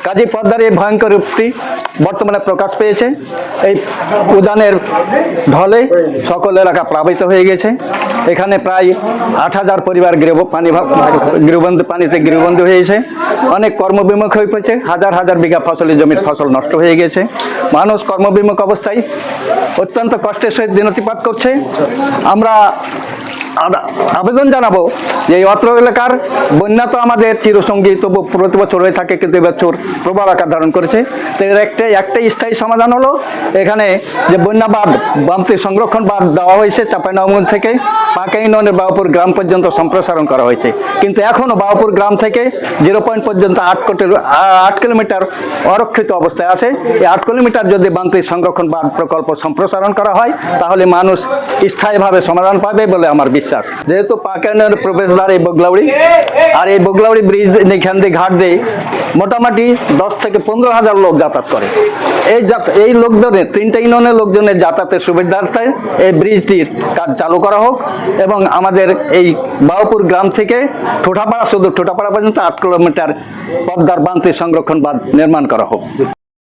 কাজী পদ্মার এই ভয়ঙ্কর রূপটি বর্তমানে প্রকাশ পেয়েছে। এই উদ্যানের ঢলে সকল এলাকা প্লাবিত হয়ে গেছে। এখানে প্রায় 8,000 পরিবার গৃহবন্দী হয়েছে। অনেক কর্মবিমুখ হয়ে পড়েছে। হাজার হাজার বিঘা ফসলি জমির ফসল নষ্ট হয়ে গেছে। মানুষ কর্মবিমুখ অবস্থায় অত্যন্ত কষ্টের সহিত দিনতিপাত করছে। আমরা আবেদন জানাবো যে এই অত্র এলাকার বন্যা তো আমাদের চিরসঙ্গী, তবু প্রতি বছর হয়ে থাকে, কিন্তু এবছর প্রবল আকার ধারণ করেছে। তো এর একটাই স্থায়ী সমাধান হলো এখানে যে বন্যা বাঁধ, বামতি সংরক্ষণ বাঁধ দেওয়া হয়েছে চাঁপাইনবাবগঞ্জ থেকে পাঁকা ইউনিয়নের বাউপুর গ্রাম পর্যন্ত সম্প্রসারণ করা হয়েছে। কিন্তু এখনও বাউপুর গ্রাম থেকে 0 পয়েন্ট পর্যন্ত 8 কিলোমিটার অরক্ষিত অবস্থায় আছে। এই 8 কিলোমিটার যদি বামতি সংরক্ষণ বাঁধ প্রকল্প সম্প্রসারণ করা হয় তাহলে মানুষ স্থায়ীভাবে সমাধান পাবে বলে আমার বিশ্বাস। যেহেতু পাঁকা ইউনিয়নের প্রবেশদ্বার এই বগলাউড়ি, আর এই বগলাউড়ি ব্রিজ এখান দিয়ে ঘাট দিয়ে মোটামুটি 10 থেকে 15,000 লোক যাতায়াত করে। এই লোকজনের 3টা ইউনিয়নের লোকজনের যাতায়াতের সুবিধার্থে এই ব্রিজটির কাজ চালু করা হোক এবং আমাদের এই বাউপুর গ্রাম থেকে ঠোঁটাপাড়া পর্যন্ত 8 কিলোমিটার পদ্মার বাঁধ সংরক্ষণ বাঁধ নির্মাণ করা হোক।